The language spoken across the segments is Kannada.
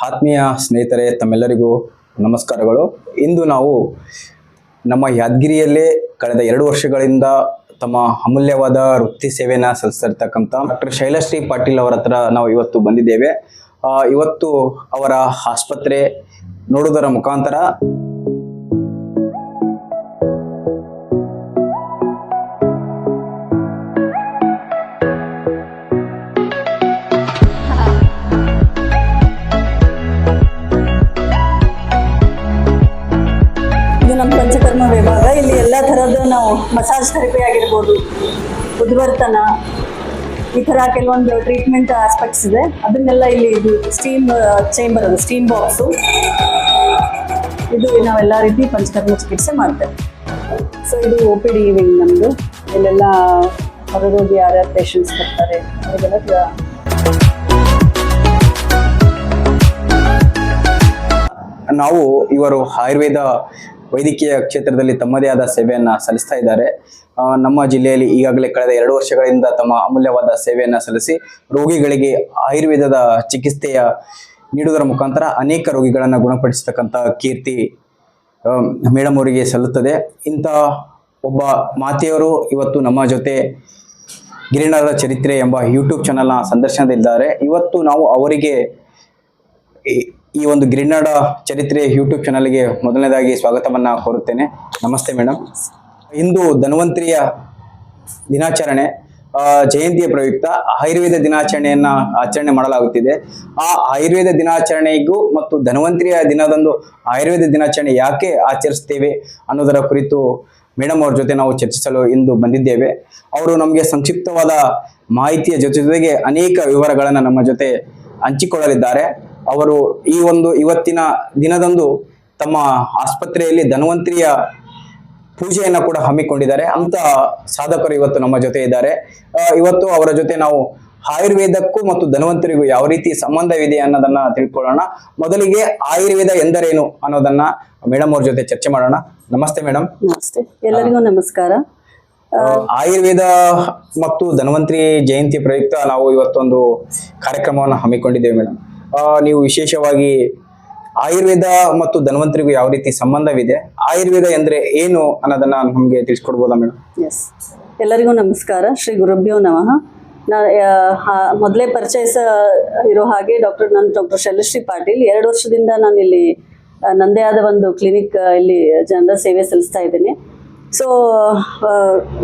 ಆತ್ಮೀಯ ಸ್ನೇಹಿತರೆ, ತಮ್ಮೆಲ್ಲರಿಗೂ ನಮಸ್ಕಾರಗಳು. ಇಂದು ನಾವು ನಮ್ಮ ಯಾದಗಿರಿಯಲ್ಲೇ ಕಳೆದ 2 ವರ್ಷಗಳಿಂದ ತಮ್ಮ ಅಮೂಲ್ಯವಾದ ವೃತ್ತಿ ಸೇವೆಯನ್ನು ಸಲ್ಲಿಸಿರ್ತಕ್ಕಂಥ ಡಾಕ್ಟರ್ ಶೈಲಶ್ರೀ ಪಾಟೀಲ್ ಅವರ ಹತ್ರ ನಾವು ಇವತ್ತು ಬಂದಿದ್ದೇವೆ. ಇವತ್ತು ಅವರ ಆಸ್ಪತ್ರೆ ನೋಡುವುದರ ಮುಖಾಂತರ ನಮ್ಮ ಪಂಚಕರ್ಮ ವಿಭಾಗ. ಇಲ್ಲಿ ಎಲ್ಲ ಥರದ ನಾವು ಮಸಾಜ್ ಥೆರಪಿ ಆಗಿರ್ಬೋದು, ಉದ್ವರ್ತನ, ಈ ಥರ ಕೆಲವೊಂದು ಟ್ರೀಟ್ಮೆಂಟ್ ಆಸ್ಪೆಕ್ಟ್ಸ್ ಇದೆ. ಅದನ್ನೆಲ್ಲ ಇಲ್ಲಿ ಇದು ಸ್ಟೀಮ್ ಚೇಂಬರ್, ಅದು ಸ್ಟೀಮ್ ಬಾಕ್ಸು, ಇದು ನಾವೆಲ್ಲ ರೀತಿ ಪಂಚಕರ್ಮ ಚಿಕಿತ್ಸೆ ಮಾಡ್ತೇವೆ. ಸೊ ಇದು OPD ವಿಂಗ್ ನಮ್ಮದು. ಇಲ್ಲೆಲ್ಲ ಹೊರರೋಗಿ ಯಾರ್ಯಾರು ಪೇಷಂಟ್ಸ್ ಬರ್ತಾರೆ ಅವರಿಗೆಲ್ಲ ನಾವು ಇವರು ಆಯುರ್ವೇದ ವೈದ್ಯಕೀಯ ಕ್ಷೇತ್ರದಲ್ಲಿ ತಮ್ಮದೇ ಆದ ಸೇವೆಯನ್ನು ಸಲ್ಲಿಸ್ತಾ ಇದ್ದಾರೆ. ನಮ್ಮ ಜಿಲ್ಲೆಯಲ್ಲಿ ಈಗಾಗಲೇ ಕಳೆದ 2 ವರ್ಷಗಳಿಂದ ತಮ್ಮ ಅಮೂಲ್ಯವಾದ ಸೇವೆಯನ್ನು ಸಲ್ಲಿಸಿ ರೋಗಿಗಳಿಗೆ ಆಯುರ್ವೇದದ ಚಿಕಿತ್ಸೆಯ ನೀಡುವುದರ ಮುಖಾಂತರ ಅನೇಕ ರೋಗಿಗಳನ್ನು ಗುಣಪಡಿಸತಕ್ಕಂಥ ಕೀರ್ತಿ ಮೇಡಮ್ ಅವರಿಗೆ ಸಲ್ಲುತ್ತದೆ. ಇಂಥ ಒಬ್ಬ ಮಾತೆಯವರು ಇವತ್ತು ನಮ್ಮ ಜೊತೆ ಗಿರಿನಗರದ ಚರಿತ್ರೆ ಎಂಬ ಯೂಟ್ಯೂಬ್ ಚಾನಲ್ನ ಸಂದರ್ಶನದಲ್ಲಿದ್ದಾರೆ. ಇವತ್ತು ನಾವು ಅವರಿಗೆ ಈ ಒಂದು ಗಿರಿನಾಡ ಚರಿತ್ರೆ ಯೂಟ್ಯೂಬ್ ಚಾನಲ್ಗೆ ಮೊದಲನೇದಾಗಿ ಸ್ವಾಗತವನ್ನು ಕೋರುತ್ತೇನೆ. ನಮಸ್ತೆ ಮೇಡಮ್. ಇಂದು ಧನ್ವಂತರಿಯ ದಿನಾಚರಣೆ, ಜಯಂತಿಯ ಪ್ರಯುಕ್ತ ಆಯುರ್ವೇದ ದಿನಾಚರಣೆಯನ್ನು ಆಚರಣೆ ಮಾಡಲಾಗುತ್ತಿದೆ. ಆ ಆಯುರ್ವೇದ ದಿನಾಚರಣೆಗೂ ಮತ್ತು ಧನ್ವಂತರಿಯ ದಿನದಂದು ಆಯುರ್ವೇದ ದಿನಾಚರಣೆ ಯಾಕೆ ಆಚರಿಸ್ತೇವೆ ಅನ್ನೋದರ ಕುರಿತು ಮೇಡಮ್ ಅವ್ರ ಜೊತೆ ನಾವು ಚರ್ಚಿಸಲು ಇಂದು ಬಂದಿದ್ದೇವೆ. ಅವರು ನಮಗೆ ಸಂಕ್ಷಿಪ್ತವಾದ ಮಾಹಿತಿಯ ಜೊತೆಗೆ ಅನೇಕ ವಿವರಗಳನ್ನು ನಮ್ಮ ಜೊತೆ ಹಂಚಿಕೊಳ್ಳಲಿದ್ದಾರೆ. ಅವರು ಇವತ್ತಿನ ದಿನದಂದು ತಮ್ಮ ಆಸ್ಪತ್ರೆಯಲ್ಲಿ ಧನ್ವಂತರಿಯ ಪೂಜೆಯನ್ನು ಕೂಡ ಹಮ್ಮಿಕೊಂಡಿದ್ದಾರೆ. ಅಂತ ಸಾಧಕರು ಇವತ್ತು ನಮ್ಮ ಜೊತೆ ಇದ್ದಾರೆ. ಇವತ್ತು ಅವರ ಜೊತೆ ನಾವು ಆಯುರ್ವೇದಕ್ಕೂ ಮತ್ತು ಧನ್ವಂತರಿಗೂ ಯಾವ ರೀತಿ ಸಂಬಂಧವಿದೆ ಅನ್ನೋದನ್ನ ತಿಳ್ಕೊಳ್ಳೋಣ. ಮೊದಲಿಗೆ ಆಯುರ್ವೇದ ಎಂದರೇನು ಅನ್ನೋದನ್ನ ಮೇಡಮ್ ಅವ್ರ ಜೊತೆ ಚರ್ಚೆ ಮಾಡೋಣ. ನಮಸ್ತೆ ಮೇಡಮ್. ನಮಸ್ತೆ, ಎಲ್ಲರಿಗೂ ನಮಸ್ಕಾರ. ಆಯುರ್ವೇದ ಮತ್ತು ಧನ್ವಂತರಿ ಜಯಂತಿ ಪ್ರಯುಕ್ತ ನಾವು ಇವತ್ತೊಂದು ಕಾರ್ಯಕ್ರಮವನ್ನು ಹಮ್ಮಿಕೊಂಡಿದ್ದೇವೆ ಮೇಡಮ್. ನೀವು ವಿಶೇಷವಾಗಿ ಆಯುರ್ವೇದ ಮತ್ತು ಧನ್ವಂತರಿಗೂ ಯಾವ ರೀತಿ ಸಂಬಂಧವಿದೆ, ಆಯುರ್ವೇದ ಎಂದ್ರೆ ಏನು ಅನ್ನೋದನ್ನ ನಮಗೆ ತಿಳಿಸ್ಕೊಡ್ಬೋದಾ ಮೇಡಮ್? ಎಸ್, ಎಲ್ಲರಿಗೂ ನಮಸ್ಕಾರ. ಶ್ರೀ ಗುರುಭ್ಯೋ ನಮಃ. ಮೊದಲೇ ಪರಿಚಯಿಸ ಇರೋ ಹಾಗೆ ಡಾಕ್ಟರ್ ಶೈಲಶ್ರೀ ಪಾಟೀಲ್. 2 ವರ್ಷದಿಂದ ನಾನು ಇಲ್ಲಿ ನಂದೇ ಆದ ಒಂದು ಕ್ಲಿನಿಕ್ ಇಲ್ಲಿ ಜನರ ಸೇವೆ ಸಲ್ಲಿಸ್ತಾ ಇದ್ದೀನಿ. So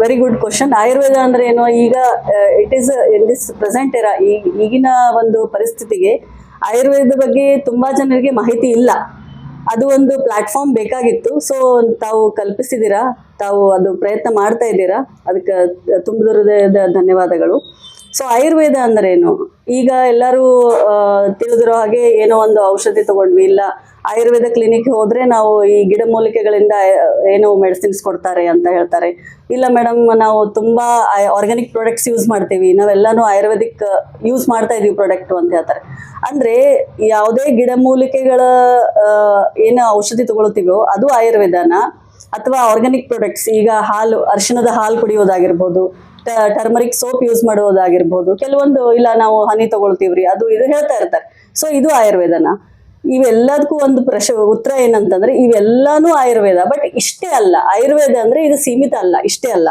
very good question. Ayurveda ಅಂದ್ರೆ ಏನು? ಈಗ it is in this present era, ಈಗಿನ ಒಂದು ಪರಿಸ್ಥಿತಿಗೆ ಆಯುರ್ವೇದ ಬಗ್ಗೆ ತುಂಬಾ ಜನರಿಗೆ ಮಾಹಿತಿ ಇಲ್ಲ. ಅದು ಒಂದು ಪ್ಲಾಟ್ಫಾರ್ಮ್ ಬೇಕಾಗಿತ್ತು. ಸೊ ತಾವು ಕಲ್ಪಿಸಿದ್ದೀರಾ, ತಾವು ಅದು ಪ್ರಯತ್ನ ಮಾಡ್ತಾ ಇದ್ದೀರಾ, ಅದಕ್ಕೆ ತುಂಬ ಹೃದಯದ ಧನ್ಯವಾದಗಳು. ಸೊ ಆಯುರ್ವೇದ ಅಂದ್ರೆ ಏನು? ಈಗ ಎಲ್ಲರೂ ತಿಳಿದಿರೋ ಹಾಗೆ ಏನೋ ಒಂದು ಔಷಧಿ ತಗೊಂಡ್ವಿ, ಇಲ್ಲ ಆಯುರ್ವೇದ ಕ್ಲಿನಿಕ್ ಹೋದ್ರೆ ನಾವು ಈ ಗಿಡಮೂಲಿಕೆಗಳಿಂದ ಏನೋ ಮೆಡಿಸಿನ್ಸ್ ಕೊಡ್ತಾರೆ ಅಂತ ಹೇಳ್ತಾರೆ. ಇಲ್ಲ ಮೇಡಮ್, ನಾವು ತುಂಬಾ ಆರ್ಗ್ಯಾನಿಕ್ ಪ್ರಾಡಕ್ಟ್ಸ್ ಯೂಸ್ ಮಾಡ್ತೀವಿ, ನಾವೆಲ್ಲಾನು ಆಯುರ್ವೇದಿಕ್ ಯೂಸ್ ಮಾಡ್ತಾ ಇದೀವಿ ಪ್ರಾಡಕ್ಟ್ ಅಂತ ಹೇಳ್ತಾರೆ. ಅಂದ್ರೆ ಯಾವುದೇ ಗಿಡಮೂಲಿಕೆಗಳ ಏನು ಔಷಧಿ ತಗೊಳ್ತೀವೋ ಅದು ಆಯುರ್ವೇದನ, ಅಥವಾ ಆರ್ಗ್ಯಾನಿಕ್ ಪ್ರಾಡಕ್ಟ್ಸ್, ಈಗ ಹಾಲು, ಅರಿಶಿಣದ ಹಾಲು ಕುಡಿಯೋದಾಗಿರ್ಬೋದು, ಟರ್ಮರಿಕ್ ಸೋಪ್ ಯೂಸ್ ಮಾಡೋದಾಗಿರ್ಬೋದು, ಕೆಲವೊಂದು ಇಲ್ಲ ನಾವು ಹನಿ ತಗೊಳ್ತೀವ್ರಿ, ಅದು ಇದು ಹೇಳ್ತಾ ಇರ್ತಾರೆ. ಸೊ ಇದು ಆಯುರ್ವೇದನ. ಇವೆಲ್ಲದಕ್ಕೂ ಒಂದು ಉತ್ತರ ಏನಂತಂದ್ರೆ ಇವೆಲ್ಲಾನು ಆಯುರ್ವೇದ. ಬಟ್ ಇಷ್ಟೇ ಅಲ್ಲ, ಆಯುರ್ವೇದ ಅಂದ್ರೆ ಇದು ಸೀಮಿತ ಅಲ್ಲ, ಇಷ್ಟೇ ಅಲ್ಲ,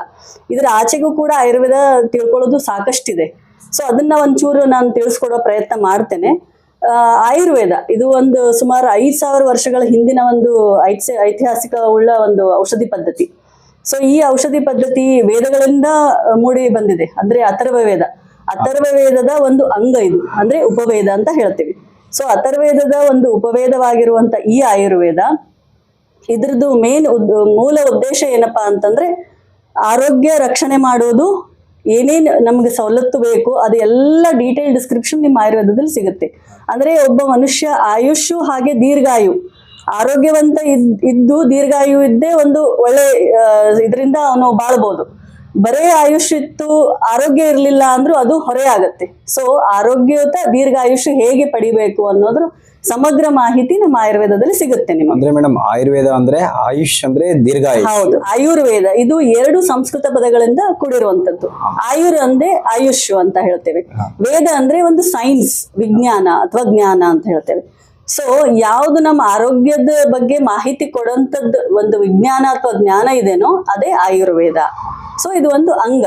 ಇದ್ರ ಆಚೆಗೂ ಕೂಡ ಆಯುರ್ವೇದ ತಿಳ್ಕೊಳ್ಳೋದು ಸಾಕಷ್ಟಿದೆ. ಸೊ ಅದನ್ನ ಒಂಚೂರು ನಾನು ತಿಳಿಸ್ಕೊಡೋ ಪ್ರಯತ್ನ ಮಾಡ್ತೇನೆ. ಆಯುರ್ವೇದ ಇದು ಒಂದು ಸುಮಾರು 5,000 ವರ್ಷಗಳ ಹಿಂದಿನ ಒಂದು ಐತಿಹಾಸಿಕ ಉಳ್ಳ ಒಂದು ಔಷಧಿ ಪದ್ಧತಿ. ಸೊ ಈ ಔಷಧಿ ಪದ್ಧತಿ ವೇದಗಳಿಂದ ಮೂಡಿ ಬಂದಿದೆ. ಅಂದ್ರೆ ಅಥರ್ವ ವೇದದ ಒಂದು ಅಂಗ ಇದು, ಅಂದ್ರೆ ಉಪವೇದ ಅಂತ ಹೇಳ್ತೀವಿ. ಸೊ ಅಥರ್ವೇದದ ಒಂದು ಉಪವೇದವಾಗಿರುವಂತ ಈ ಆಯುರ್ವೇದ, ಇದ್ರದ್ದು ಮೂಲ ಉದ್ದೇಶ ಏನಪ್ಪಾ ಅಂತಂದ್ರೆ ಆರೋಗ್ಯ ರಕ್ಷಣೆ ಮಾಡೋದು. ಏನೇನು ನಮ್ಗೆ ಸವಲತ್ತು ಬೇಕು ಅದು ಎಲ್ಲ ಡೀಟೇಲ್ ಡಿಸ್ಕ್ರಿಪ್ಷನ್ ನಿಮ್ಮ ಆಯುರ್ವೇದದಲ್ಲಿ ಸಿಗುತ್ತೆ. ಅಂದ್ರೆ ಒಬ್ಬ ಮನುಷ್ಯ ಆಯುಷು ಹಾಗೆ ದೀರ್ಘಾಯು, ಆರೋಗ್ಯವಂತ ಇದ್ದು ದೀರ್ಘಾಯು ಇದ್ದೇ ಒಂದು ಒಳ್ಳೆ ಇದರಿಂದ ಅವನು ಬಾಳ್ಬೋದು. ಬರೇ ಆಯುಷ್ ಇತ್ತು, ಆರೋಗ್ಯ ಇರಲಿಲ್ಲ ಅಂದ್ರೂ ಅದು ಹೊರೆ ಆಗತ್ತೆ. ಸೊ ಆರೋಗ್ಯಯುತ ದೀರ್ಘಾಯುಷ್ ಹೇಗೆ ಪಡಿಬೇಕು ಅನ್ನೋದ್ರ ಸಮಗ್ರ ಮಾಹಿತಿ ನಮ್ಮ ಆಯುರ್ವೇದದಲ್ಲಿ ಸಿಗುತ್ತೆ ನಿಮಗೆ. ಅಂದ್ರೆ ಮೇಡಮ್, ಆಯುರ್ವೇದ ಅಂದ್ರೆ ಆಯುಷ್ ಅಂದ್ರೆ ದೀರ್ಘಾಯುಷ್. ಹೌದು, ಆಯುರ್ವೇದ ಇದು 2 ಸಂಸ್ಕೃತ ಪದಗಳಿಂದ ಕೂಡಿರುವಂತದ್ದು. ಆಯುರ್ ಅಂದ್ರೆ ಆಯುಷ್ ಅಂತ ಹೇಳ್ತೇವೆ, ವೇದ ಅಂದ್ರೆ ಒಂದು ಸೈನ್ಸ್, ವಿಜ್ಞಾನ ಅಥವಾ ಜ್ಞಾನ ಅಂತ ಹೇಳ್ತೇವೆ. ಸೊ ಯಾವುದು ನಮ್ಮ ಆರೋಗ್ಯದ ಬಗ್ಗೆ ಮಾಹಿತಿ ಕೊಡುವಂಥದ್ದು ಒಂದು ವಿಜ್ಞಾನ ಅಥವಾ ಜ್ಞಾನ ಇದೆನೋ ಅದೇ ಆಯುರ್ವೇದ. ಸೊ ಇದು ಒಂದು ಅಂಗ,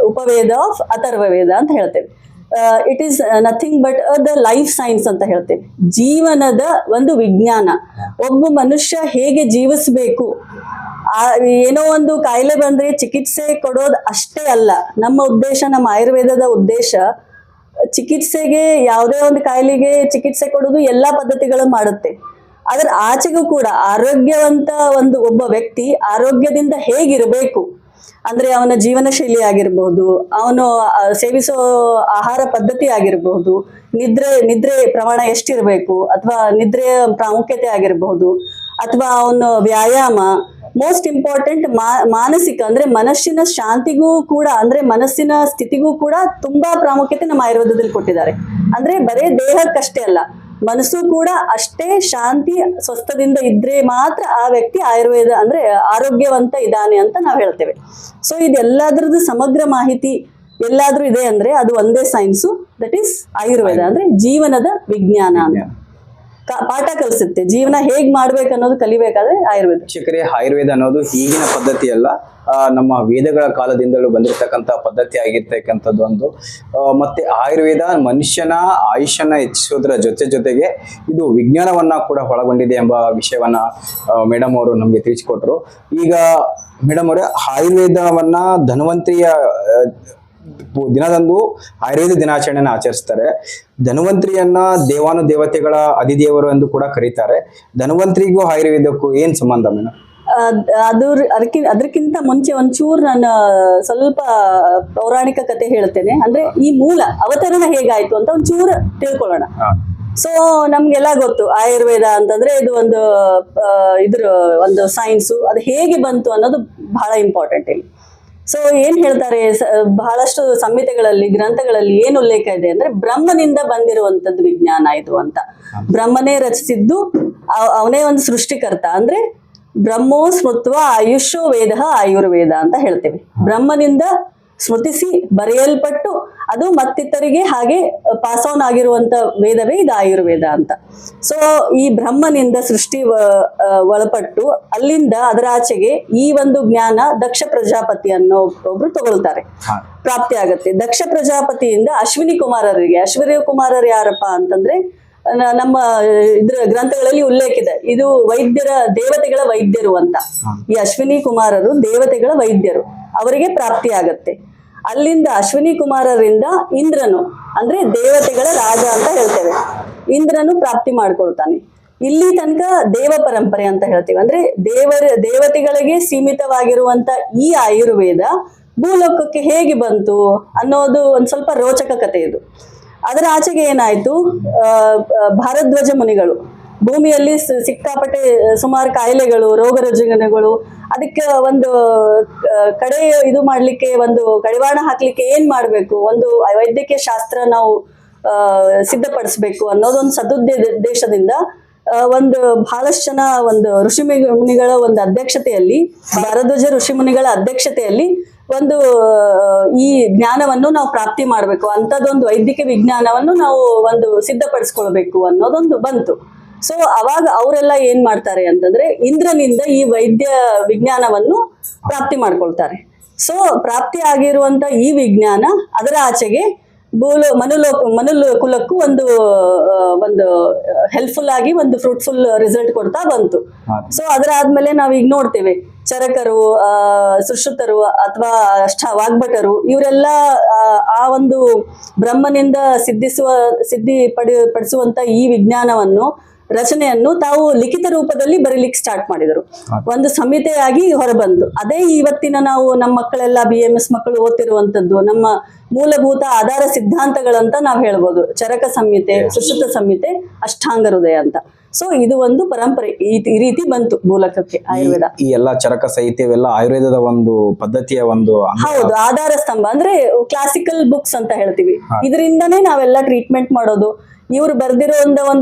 ಉಪವೇದ ಆಫ್ ಅಥರ್ವವೇದ ಅಂತ ಹೇಳ್ತೇವೆ. It is nothing but the life science ಅಂತ ಹೇಳ್ತೇವೆ, ಜೀವನದ ಒಂದು ವಿಜ್ಞಾನ. ಒಬ್ಬ ಮನುಷ್ಯ ಹೇಗೆ ಜೀವಿಸಬೇಕು, ಏನೋ ಒಂದು ಕಾಯಿಲೆ ಬಂದ್ರೆ ಚಿಕಿತ್ಸೆ ಕೊಡೋದು ಅಷ್ಟೇ ಅಲ್ಲ ನಮ್ಮ ಉದ್ದೇಶ. ನಮ್ಮ ಆಯುರ್ವೇದದ ಉದ್ದೇಶ ಚಿಕಿತ್ಸೆಗೆ, ಯಾವುದೇ ಒಂದು ಕಾಯಿಲೆಗೆ ಚಿಕಿತ್ಸೆ ಕೊಡೋದು ಎಲ್ಲಾ ಪದ್ಧತಿಗಳು ಮಾಡುತ್ತೆ. ಅದರ ಆಚೆಗೂ ಕೂಡ ಆರೋಗ್ಯವಂತ ಒಬ್ಬ ವ್ಯಕ್ತಿ ಆರೋಗ್ಯದಿಂದ ಹೇಗಿರಬೇಕು ಅಂದ್ರೆ ಅವನ ಜೀವನ ಶೈಲಿ ಆಗಿರ್ಬಹುದು, ಅವನು ಸೇವಿಸೋ ಆಹಾರ ಪದ್ಧತಿ ಆಗಿರಬಹುದು, ನಿದ್ರೆ ಪ್ರಮಾಣ ಎಷ್ಟಿರಬೇಕು, ಅಥವಾ ನಿದ್ರೆಯ ಪ್ರಾಮುಖ್ಯತೆ ಆಗಿರಬಹುದು, ಅಥವಾ ಅವನು ವ್ಯಾಯಾಮ, ಮೋಸ್ಟ್ ಇಂಪಾರ್ಟೆಂಟ್ ಮಾನಸಿಕ ಅಂದ್ರೆ ಮನಸ್ಸಿನ ಶಾಂತಿಗೂ ಕೂಡ, ಅಂದ್ರೆ ಮನಸ್ಸಿನ ಸ್ಥಿತಿಗೂ ಕೂಡ ತುಂಬಾ ಪ್ರಾಮುಖ್ಯತೆ ನಮ್ಮ ಆಯುರ್ವೇದದಲ್ಲಿ ಕೊಟ್ಟಿದ್ದಾರೆ. ಅಂದ್ರೆ ಬರೇ ದೇಹಕ್ಕಷ್ಟೇ ಅಲ್ಲ, ಮನಸ್ಸು ಕೂಡ ಅಷ್ಟೇ ಶಾಂತಿ ಸ್ವಸ್ಥದಿಂದ ಇದ್ರೆ ಮಾತ್ರ ಆ ವ್ಯಕ್ತಿ ಆಯುರ್ವೇದ ಅಂದ್ರೆ ಆರೋಗ್ಯವಂತ ಇದ್ದಾನೆ ಅಂತ ನಾವು ಹೇಳ್ತೇವೆ. ಸೊ ಇದೆಲ್ಲದ್ರದ್ದು ಸಮಗ್ರ ಮಾಹಿತಿ ಎಲ್ಲಾದ್ರೂ ಇದೆ ಅಂದ್ರೆ ಅದು ಒಂದೇ ಸೈನ್ಸು, ದಟ್ ಈಸ್ ಆಯುರ್ವೇದ. ಅಂದ್ರೆ ಜೀವನದ ವಿಜ್ಞಾನ ಅಂತ ಪಾಠ ಕಲಿಸುತ್ತೆ. ಜೀವನ ಹೇಗ್ ಮಾಡ್ಬೇಕು ಅನ್ನೋದು ಕಲಿಬೇಕಾದ್ರೆ ಆಯುರ್ವೇದ. ಶಿಕ್ಷಕರೇ, ಆಯುರ್ವೇದ ಅನ್ನೋದು ಈಗಿನ ಪದ್ಧತಿ ಅಲ್ಲ, ನಮ್ಮ ವೇದಗಳ ಕಾಲದಿಂದಲೂ ಬಂದಿರತಕ್ಕಂಥ ಪದ್ಧತಿ ಆಗಿರ್ತಕ್ಕಂಥದ್ದು ಒಂದು. ಮತ್ತೆ ಆಯುರ್ವೇದ ಮನುಷ್ಯನ ಆಯುಷ್ಯನ ಹೆಚ್ಚಿಸೋದ್ರ ಜೊತೆಗೆ ಇದು ವಿಜ್ಞಾನವನ್ನ ಕೂಡ ಒಳಗೊಂಡಿದೆ ಎಂಬ ವಿಷಯವನ್ನ ಮೇಡಮ್ ಅವರು ನಮಗೆ ತಿಳಿಸಿಕೊಟ್ರು. ಈಗ ಮೇಡಮ್ ಅವರೇ, ಆಯುರ್ವೇದವನ್ನ ಧನ್ವಂತರಿಯ ದಿನದಂದು ಆಯುರ್ವೇದ ದಿನಾಚರಣೆಯನ್ನು ಆಚರಿಸ್ತಾರೆ. ಧನ್ವಂತರಿಯನ್ನ ದೇವಾನುದೇವತೆಗಳ ಅಧಿದೇವರು ಎಂದು ಕೂಡ ಕರೀತಾರೆ. ಧನ್ವಂತರಿಗೂ ಆಯುರ್ವೇದಕ್ಕೂ ಏನ್ ಸಂಬಂಧ ಮೇಡಮ್? ಅದಕ್ಕಿಂತ ಮುಂಚೆ ಒಂಚೂರು ನಾನು ಸ್ವಲ್ಪ ಪೌರಾಣಿಕ ಕತೆ ಹೇಳ್ತೇನೆ. ಅಂದ್ರೆ ಈ ಮೂಲ ಅವತರಣ ಹೇಗಾಯ್ತು ಅಂತ ಒಂಚೂರು ತಿಳ್ಕೊಳ್ಳೋಣ. ಸೊ ನಮ್ಗೆಲ್ಲ ಗೊತ್ತು ಆಯುರ್ವೇದ ಅಂತಂದ್ರೆ ಇದು ಒಂದು ಸೈನ್ಸು. ಅದು ಹೇಗೆ ಬಂತು ಅನ್ನೋದು ಬಹಳ ಇಂಪಾರ್ಟೆಂಟ್ ಇಲ್ಲಿ. ಸೊ ಏನ್ ಹೇಳ್ತಾರೆ, ಬಹಳಷ್ಟು ಸಂಹಿತೆಗಳಲ್ಲಿ, ಗ್ರಂಥಗಳಲ್ಲಿ ಏನ್ ಉಲ್ಲೇಖ ಇದೆ ಅಂದ್ರೆ ಬ್ರಹ್ಮನಿಂದ ಬಂದಿರುವಂತದ್ದು ವಿಜ್ಞಾನ ಇದು ಅಂತ. ಬ್ರಹ್ಮನೇ ರಚಿಸಿದ್ದು, ಅವನೇ ಒಂದು ಸೃಷ್ಟಿಕರ್ತ. ಅಂದ್ರೆ ಬ್ರಹ್ಮೋ ಸ್ಮೃತ್ವ ಆಯುಷೋ ವೇದ ಆಯುರ್ವೇದ ಅಂತ ಹೇಳ್ತೇವೆ. ಬ್ರಹ್ಮನಿಂದ ಸ್ಮೃತಿಸಿ ಬರೆಯಲ್ಪಟ್ಟು ಅದು ಮತ್ತಿತರಿಗೆ ಹಾಗೆ ಪಾಸ್ ಆನ್ ಆಗಿರುವಂತ ವೇದವೇ ಇದು ಆಯುರ್ವೇದ ಅಂತ. ಸೊ ಈ ಬ್ರಹ್ಮನಿಂದ ಸೃಷ್ಟಿ ಒಳಪಟ್ಟು ಅಲ್ಲಿಂದ ಅದರ ಆಚೆಗೆ ಈ ಒಂದು ಜ್ಞಾನ ದಕ್ಷ ಪ್ರಜಾಪತಿ ಅನ್ನೋ ಒಬ್ರು ತಗೊಳ್ತಾರೆ, ಪ್ರಾಪ್ತಿ ಆಗತ್ತೆ. ದಕ್ಷ ಪ್ರಜಾಪತಿಯಿಂದ ಅಶ್ವಿನಿ ಕುಮಾರರು ಯಾರಪ್ಪ ಅಂತಂದ್ರೆ ನಮ್ಮ ಗ್ರಂಥಗಳಲ್ಲಿ ಉಲ್ಲೇಖ ಇದೆ, ಇದು ದೇವತೆಗಳ ವೈದ್ಯರು ಅಂತ. ಈ ಅಶ್ವಿನಿ ಕುಮಾರರು ದೇವತೆಗಳ ವೈದ್ಯರು, ಅವರಿಗೆ ಪ್ರಾಪ್ತಿ ಆಗತ್ತೆ. ಅಲ್ಲಿಂದ ಅಶ್ವಿನಿ ಕುಮಾರರಿಂದ ಇಂದ್ರನು ಅಂದ್ರೆ ದೇವತೆಗಳ ರಾಜ ಅಂತ ಹೇಳ್ತೇವೆ, ಇಂದ್ರನು ಪ್ರಾಪ್ತಿ ಮಾಡ್ಕೊಳ್ತಾನೆ. ಇಲ್ಲಿ ತನಕ ದೇವ ಪರಂಪರೆ ಅಂತ ಹೇಳ್ತೀವಿ. ಅಂದ್ರೆ ದೇವತೆಗಳಿಗೆ ಸೀಮಿತವಾಗಿರುವಂತ ಈ ಆಯುರ್ವೇದ ಭೂಲೋಕಕ್ಕೆ ಹೇಗೆ ಬಂತು ಅನ್ನೋದು ಒಂದ್ ಸ್ವಲ್ಪ ರೋಚಕ ಕಥೆ ಇದು. ಅದರ ಆಚೆಗೆ ಏನಾಯ್ತು, ಭಾರದ್ವಾಜ ಮುನಿಗಳು ಭೂಮಿಯಲ್ಲಿ ಸಿಕ್ಕಾಪಟ್ಟೆ ಸುಮಾರು ಕಾಯಿಲೆಗಳು, ರೋಗ ರುಜಿನಗಳು, ಅದಕ್ಕೆ ಒಂದು ಕಡೆ ಇದು ಮಾಡ್ಲಿಕ್ಕೆ, ಒಂದು ಕಡಿವಾಣ ಹಾಕ್ಲಿಕ್ಕೆ ಏನ್ ಮಾಡ್ಬೇಕು, ಒಂದು ವೈದ್ಯಕೀಯ ಶಾಸ್ತ್ರ ನಾವು ಸಿದ್ಧಪಡಿಸ್ಬೇಕು ಅನ್ನೋದೊಂದು ಸದುದ್ದೇಶದಿಂದ ಒಂದು ಬಹಳಷ್ಟು ಜನ ಒಂದು ಋಷಿಮುನಿಗಳ ಒಂದು ಅಧ್ಯಕ್ಷತೆಯಲ್ಲಿ, ಭಾರದ್ವಾಜ ಋಷಿಮುನಿಗಳ ಅಧ್ಯಕ್ಷತೆಯಲ್ಲಿ ಒಂದು ಈ ಜ್ಞಾನವನ್ನು ನಾವು ಪ್ರಾಪ್ತಿ ಮಾಡ್ಬೇಕು, ಅಂಥದ್ದೊಂದು ವೈದ್ಯಕೀಯ ವಿಜ್ಞಾನವನ್ನು ನಾವು ಒಂದು ಸಿದ್ಧಪಡಿಸ್ಕೊಳ್ಬೇಕು ಅನ್ನೋದೊಂದು ಬಂತು. ಸೊ ಅವಾಗ ಅವರೆಲ್ಲ ಏನ್ ಮಾಡ್ತಾರೆ ಅಂತಂದ್ರೆ ಇಂದ್ರನಿಂದ ಈ ವೈದ್ಯ ವಿಜ್ಞಾನವನ್ನು ಪ್ರಾಪ್ತಿ ಮಾಡ್ಕೊಳ್ತಾರೆ. ಸೊ ಪ್ರಾಪ್ತಿ ಆಗಿರುವಂತ ಈ ವಿಜ್ಞಾನ ಅದರ ಆಚೆಗೆ ಮನುಲ ಕುಲಕ್ಕೂ ಒಂದು ಹೆಲ್ಪ್ಫುಲ್ ಆಗಿ ಒಂದು ಫ್ರೂಟ್ಫುಲ್ ರಿಸಲ್ಟ್ ಕೊಡ್ತಾ ಬಂತು. ಸೊ ಅದರ ಆದ್ಮೇಲೆ ನಾವ್ ಈಗ ನೋಡ್ತೇವೆ, ಚರಕರು, ಸುಶ್ರುತರು ಅಥವಾ ವಾಗ್ಭಟರು, ಇವರೆಲ್ಲ ಆ ಒಂದು ಬ್ರಹ್ಮನಿಂದ ಪಡಿಸುವಂತ ಈ ವಿಜ್ಞಾನವನ್ನು ರಚನೆಯನ್ನು ತಾವು ಲಿಖಿತ ರೂಪದಲ್ಲಿ ಬರೀಲಿಕ್ಕೆ ಸ್ಟಾರ್ಟ್ ಮಾಡಿದರು. ಒಂದು ಸಂಹಿತೆಯಾಗಿ ಹೊರಬಂದು ಅದೇ ಇವತ್ತಿನ ನಾವು ನಮ್ಮ ಮಕ್ಕಳೆಲ್ಲ BMS ಮಕ್ಕಳು ಓದ್ತಿರುವಂತದ್ದು ನಮ್ಮ ಮೂಲಭೂತ ಆಧಾರ ಸಿದ್ಧಾಂತಗಳಂತ ನಾವು ಹೇಳ್ಬೋದು. ಚರಕ ಸಂಹಿತೆ, ಸುಶ್ರುತ ಸಂಹಿತೆ, ಅಷ್ಟಾಂಗ ಹೃದಯ ಅಂತ. ಸೊ ಇದು ಒಂದು ಪರಂಪರೆ, ಈ ರೀತಿ ಬಂತು ಮೂಲಕಕ್ಕೆ ಆಯುರ್ವೇದ. ಈ ಎಲ್ಲಾ ಚರಕ ಸಂಹಿತೆ ಇವೆಲ್ಲ ಆಯುರ್ವೇದದ ಒಂದು ಪದ್ಧತಿಯ ಒಂದು ಹೌದು, ಆಧಾರ ಸ್ತಂಭ. ಅಂದ್ರೆ ಕ್ಲಾಸಿಕಲ್ ಬುಕ್ಸ್ ಅಂತ ಹೇಳ್ತೀವಿ, ಇದರಿಂದನೇ ನಾವೆಲ್ಲ ಟ್ರೀಟ್ಮೆಂಟ್ ಮಾಡೋದು. ಇವ್ರು ಬರ್ದಿರೋ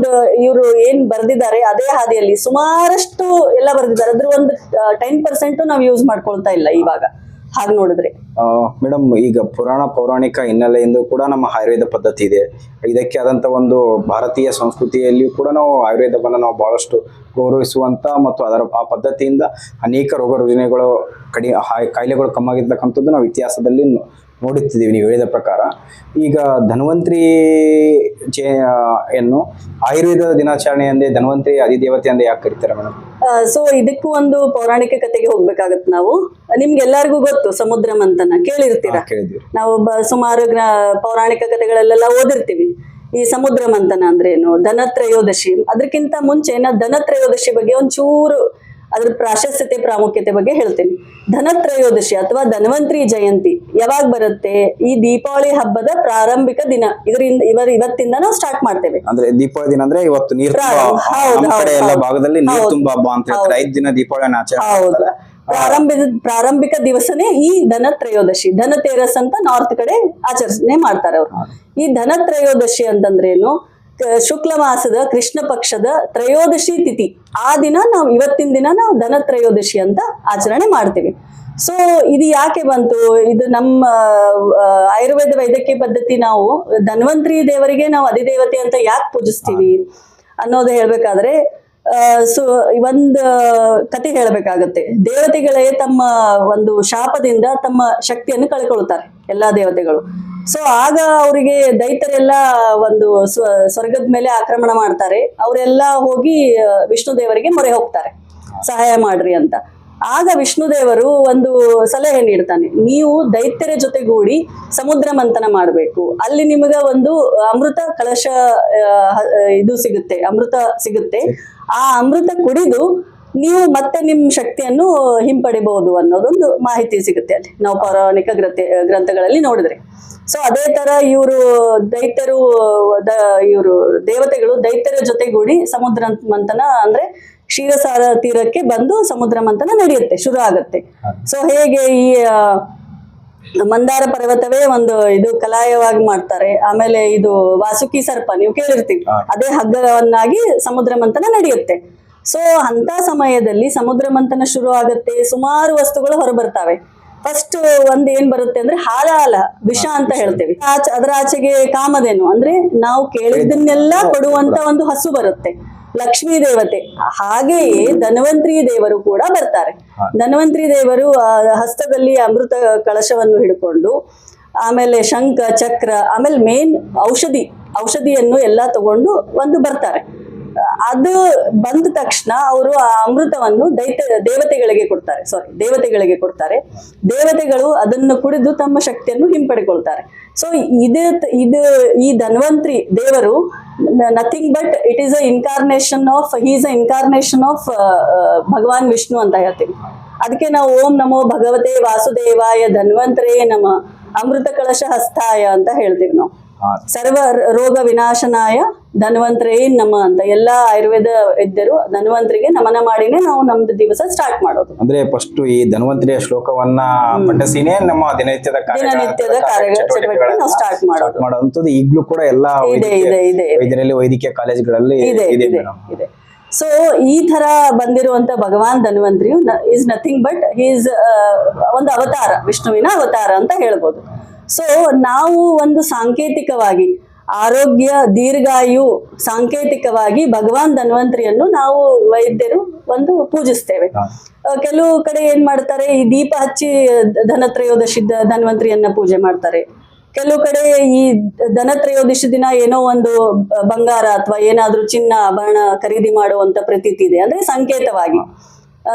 ಇವ್ರು ಏನ್ ಬರ್ದಿದ್ದಾರೆ ಅದೇ ಹಾದಿಯಲ್ಲಿ ಸುಮಾರಷ್ಟು ಎಲ್ಲ ಬರ್ದಿದ್ದಾರೆ. ಅದ್ರ ಒಂದು 10% ನಾವು ಯೂಸ್ ಮಾಡ್ಕೊಳ್ತಾ ಇಲ್ಲ ಇವಾಗ. ಹಾಗೆ ನೋಡಿದ್ರೆ. ಮೇಡಮ್, ಈಗ ಪೌರಾಣಿಕ ಹಿನ್ನೆಲೆಯಿಂದ ಕೂಡ ನಮ್ಮ ಆಯುರ್ವೇದ ಪದ್ಧತಿ ಇದೆ. ಇದಕ್ಕೆ ಆದಂತ ಒಂದು ಭಾರತೀಯ ಸಂಸ್ಕೃತಿಯಲ್ಲಿಯೂ ಕೂಡ ನಾವು ಆಯುರ್ವೇದವನ್ನು ನಾವು ಬಹಳಷ್ಟು ಗೌರವಿಸುವಂತ ಮತ್ತು ಅದರ ಆ ಪದ್ಧತಿಯಿಂದ ಅನೇಕ ರೋಗ ರುಜಿನಗಳು ಕಾಯಿಲೆಗಳು ಕಮ್ಮಾಗಿರ್ತಕ್ಕಂಥದ್ದು ನಾವು ಇತಿಹಾಸದಲ್ಲಿ ನೋಡುತ್ತಿದ್ದೀವಿ ನೀವು ಹೇಳಿದ ಪ್ರಕಾರ. ಈಗ ಧನ್ವಂತರಿ ಯನ್ನು ಆಯುರ್ವೇದ ದಿನಾಚರಣೆ ಎಂದೇ ಧನ್ವಂತರಿ ಅಧಿದೇವತೆ ಎಂದೇ ಯಾಕೆ ಕರೀತಾರೆ ಮೇಡಮ್? ಸೊ ಇದಕ್ಕೂ ಒಂದು ಪೌರಾಣಿಕ ಕಥೆಗೆ ಹೋಗ್ಬೇಕಾಗತ್ತೆ ನಾವು. ನಿಮ್ಗೆಲ್ಲರಿಗೂ ಗೊತ್ತು ಸಮುದ್ರ ಮಂಥನ, ಕೇಳಿರ್ತೀರಾ? ಕೇಳಿದ್ವಿ. ನಾವು ಸುಮಾರು ಪೌರಾಣಿಕ ಕಥೆಗಳಲ್ಲೆಲ್ಲ ಓದಿರ್ತೀವಿ. ಈ ಸಮುದ್ರ ಮಂಥನ ಅಂದ್ರೆ ಏನು, ಧನತ್ರಯೋದಶಿ. ಅದಕ್ಕಿಂತ ಮುಂಚೆ ನಾ ಧನತ್ರಯೋದಶಿ ಬಗ್ಗೆ ಒಂಚೂರು ಅದ್ರ ಪ್ರಾಶಸ್ತ್ಯತೆ ಪ್ರಾಮುಖ್ಯತೆ ಬಗ್ಗೆ ಹೇಳ್ತೀನಿ. ಧನತ್ರಯೋದಶಿ ಅಥವಾ ಧನ್ವಂತರಿ ಜಯಂತಿ ಯಾವಾಗ ಬರುತ್ತೆ? ಈ ದೀಪಾವಳಿ ಹಬ್ಬದ ಪ್ರಾರಂಭಿಕ ದಿನ. ಇವತ್ತಿಂದ ನಾವು ಸ್ಟಾರ್ಟ್ ಮಾಡ್ತೇವೆ. ಅಂದ್ರೆ ದೀಪಾವಳಿ ದಿನ ಅಂದ್ರೆ ಇವತ್ತು ನೀರು ಎಲ್ಲ ಭಾಗದಲ್ಲಿ ನೀರು ತುಂಬಾ ಹಬ್ಬ ಅಂತ ಹೇಳ್ತಾರೆ. 5 ದಿನ ದೀಪಾವಳಿ ಆಚರಣೆ. ಪ್ರಾರಂಭಿಕ ದಿವಸನೇ ಈ ಧನತ್ರಯೋದಶಿ, ಧನತೇರಸ್ ಅಂತ ನಾರ್ತ್ ಕಡೆ ಆಚರಣೆ ಮಾಡ್ತಾರೆ ಅವರು. ಈ ಧನತ್ರಯೋದಶಿ ಅಂತಂದ್ರೇನು? ಶುಕ್ಲ ಮಾಸದ ಕೃಷ್ಣ ಪಕ್ಷದ ತ್ರಯೋದಶಿ ತಿಥಿ, ಆ ದಿನ ನಾವು ಇವತ್ತಿನ ದಿನ ನಾವು ಧನತ್ರಯೋದಶಿ ಅಂತ ಆಚರಣೆ ಮಾಡ್ತೀವಿ. ಸೊ ಇದು ಯಾಕೆ ಬಂತು? ಇದು ನಮ್ಮ ಆಯುರ್ವೇದ ವೈದ್ಯಕೀಯ ಪದ್ಧತಿ. ನಾವು ಧನ್ವಂತರಿ ದೇವರಿಗೆ ನಾವು ಅಧಿದೇವತೆ ಅಂತ ಯಾಕೆ ಪೂಜಿಸ್ತೀವಿ ಅನ್ನೋದು ಹೇಳ್ಬೇಕಾದ್ರೆ ಒಂದು ಕತೆ ಹೇಳ್ಬೇಕಾಗತ್ತೆ. ದೇವತೆಗಳೇ ತಮ್ಮ ಒಂದು ಶಾಪದಿಂದ ತಮ್ಮ ಶಕ್ತಿಯನ್ನು ಕಳ್ಕೊಳ್ತಾರೆ, ಎಲ್ಲಾ ದೇವತೆಗಳು. ಸೊ ಆಗ ಅವರಿಗೆ ದೈತ್ಯರೆಲ್ಲ ಒಂದು ಸ್ವರ್ಗದ ಮೇಲೆ ಆಕ್ರಮಣ ಮಾಡ್ತಾರೆ. ಅವರೆಲ್ಲ ಹೋಗಿ ವಿಷ್ಣು ದೇವರಿಗೆ ಮೊರೆ ಹೋಗ್ತಾರೆ, ಸಹಾಯ ಮಾಡ್ರಿ ಅಂತ. ಆಗ ವಿಷ್ಣು ದೇವರು ಒಂದು ಸಲಹೆ ನೀಡ್ತಾನೆ, ನೀವು ದೈತ್ಯರ ಜೊತೆಗೂಡಿ ಸಮುದ್ರ ಮಂಥನ ಮಾಡಬೇಕು. ಅಲ್ಲಿ ನಿಮಗ ಒಂದು ಅಮೃತ ಕಲಶ ಇದು ಸಿಗುತ್ತೆ, ಅಮೃತ ಸಿಗುತ್ತೆ. ಆ ಅಮೃತ ಕುಡಿದು ನೀವು ಮತ್ತೆ ನಿಮ್ಮ ಶಕ್ತಿಯನ್ನು ಹಿಂಪಡಿಬಹುದು ಅನ್ನೋದೊಂದು ಮಾಹಿತಿ ಸಿಗುತ್ತೆ ಅಲ್ಲಿ ನಾವು ಪೌರಾಣಿಕ ಗ್ರಂಥಗಳಲ್ಲಿ ನೋಡಿದ್ರೆ. ಸೊ ಅದೇ ತರ ಇವರು ದೈತ್ಯರು ದೇವತೆಗಳು ದೈತ್ಯರ ಜೊತೆಗೂಡಿ ಸಮುದ್ರ ಮಂಥನ ಅಂದ್ರೆ ಕ್ಷೀರಸಾರ ತೀರಕ್ಕೆ ಬಂದು ಸಮುದ್ರ ಮಂಥನ ನಡೆಯುತ್ತೆ, ಶುರು ಆಗತ್ತೆ. ಸೊ ಹೇಗೆ ಈ ಮಂದಾರ ಪರ್ವತವೇ ಒಂದು ಇದು ಕಲಾಯವಾಗಿ ಮಾಡ್ತಾರೆ. ಆಮೇಲೆ ಇದು ವಾಸುಕಿ ಸರ್ಪ ನೀವು ಕೇಳಿರ್ತೀವಿ, ಅದೇ ಹಗ್ಗವನ್ನಾಗಿ ಸಮುದ್ರ ಮಂಥನ ನಡೆಯುತ್ತೆ. ಸೊ ಅಂತ ಸಮಯದಲ್ಲಿ ಸಮುದ್ರ ಮಂಥನ ಶುರು ಆಗುತ್ತೆ. ಸುಮಾರು ವಸ್ತುಗಳು ಹೊರಬರ್ತಾವೆ. ಫಸ್ಟ್ ಒಂದ್ ಏನ್ ಬರುತ್ತೆ ಅಂದ್ರೆ ಹಾಲಾಲ ವಿಷ ಅಂತ ಹೇಳ್ತೇವೆ. ಅದರ ಆಚೆಗೆ ಕಾಮಧೇನು ಅಂದ್ರೆ ನಾವು ಕೇಳಿದ್ದನ್ನೆಲ್ಲ ಕೊಡುವಂತ ಒಂದು ಹಸು ಬರುತ್ತೆ, ಲಕ್ಷ್ಮೀ ದೇವತೆ. ಹಾಗೆಯೇ ಧನ್ವಂತರಿ ದೇವರು ಕೂಡ ಬರ್ತಾರೆ. ಧನ್ವಂತರಿ ದೇವರು ಹಸ್ತದಲ್ಲಿ ಅಮೃತ ಕಳಶವನ್ನು ಹಿಡ್ಕೊಂಡು, ಆಮೇಲೆ ಶಂಖ ಚಕ್ರ, ಆಮೇಲೆ ಮೇನ್ ಔಷಧಿಯನ್ನು ಎಲ್ಲ ತಗೊಂಡು ಬರ್ತಾರೆ. ಅದು ಬಂದ ತಕ್ಷಣ ಅವರು ಆ ಅಮೃತವನ್ನು ದೇವತೆಗಳಿಗೆ ಕೊಡ್ತಾರೆ. ದೇವತೆಗಳು ಅದನ್ನು ಕುಡಿದು ತಮ್ಮ ಶಕ್ತಿಯನ್ನು ಹಿಂಪಡೆಕೊಳ್ತಾರೆ. ಸೊ ಇದು ಈ ಧನ್ವಂತರಿ ದೇವರು nothing but it is incarnation of Bhagwan Vishnu ಅಂತ ಹೇಳ್ತೀವಿ. ಅದಕ್ಕೆ ನಾವು ಓಂ ನಮೋ ಭಗವತೆ ವಾಸುದೇವಾಯ ಧನ್ವಂತರೇ ನಮ ಅಮೃತ ಕಳಶ ಹಸ್ತಾಯ ಅಂತ ಹೇಳ್ತೀವಿ ನಾವು. ಸರ್ವ ರೋಗ ವಿನಾಶನಾಯ ಧನ್ವಂತರೇ ನಮ ಅಂತ ಎಲ್ಲಾ ಆಯುರ್ವೇದ ವೈದ್ಯರು ಧನ್ವಂತರಿಗೆ ನಮನ ಮಾಡಿನೇ ನಾವು ನಮ್ದು ದಿವಸ ಸ್ಟಾರ್ಟ್ ಮಾಡೋದು. ಅಂದ್ರೆ ಫಸ್ಟ್ ಈ ಧನ್ವಂತರಿಯ ಶ್ಲೋಕವನ್ನ ಪಠಿಸಿನೇ ನಮ್ಮ ದಿನನಿತ್ಯದ ಕಾರ್ಯಚಟುವಟಿಕೆ ನಾವು ಸ್ಟಾರ್ಟ್ ಮಾಡೋದು. ಈಗಲೂ ಕೂಡ ಎಲ್ಲಾ ವೈದ್ಯರಲ್ಲಿ ವೈದ್ಯಕೀಯ ಕಾಲೇಜುಗಳಲ್ಲಿ ಇದೆ. ಸೊ ಈ ತರ ಬಂದಿರುವಂತ ಭಗವಾನ್ ಧನ್ವಂತರಿಯು ಇಸ್ ನಥಿಂಗ್ ಬಟ್ ಈಸ್ ಒಂದು ಅವತಾರ, ವಿಷ್ಣುವಿನ ಅವತಾರ ಅಂತ ಹೇಳ್ಬೋದು. ಸೊ ನಾವು ಒಂದು ಸಾಂಕೇತಿಕವಾಗಿ ಆರೋಗ್ಯ ದೀರ್ಘಾಯು ಸಾಂಕೇತಿಕವಾಗಿ ಭಗವಾನ್ ಧನ್ವಂತರಿಯನ್ನು ನಾವು ವೈದ್ಯರು ಒಂದು ಪೂಜಿಸ್ತೇವೆ. ಕೆಲವು ಕಡೆ ಏನ್ ಮಾಡ್ತಾರೆ, ಈ ದೀಪ ಹಚ್ಚಿ ಧನತ್ರಯೋದಶಿ ಧನ್ವಂತರಿಯನ್ನ ಪೂಜೆ ಮಾಡ್ತಾರೆ. ಕೆಲವು ಕಡೆ ಈ ಧನತ್ರಯೋದಶಿ ದಿನ ಏನೋ ಒಂದು ಬಂಗಾರ ಅಥವಾ ಏನಾದ್ರೂ ಚಿನ್ನ ಆಭರಣ ಖರೀದಿ ಮಾಡುವಂತ ಪ್ರತೀತಿ ಇದೆ, ಅಂದ್ರೆ ಸಂಕೇತವಾಗಿ,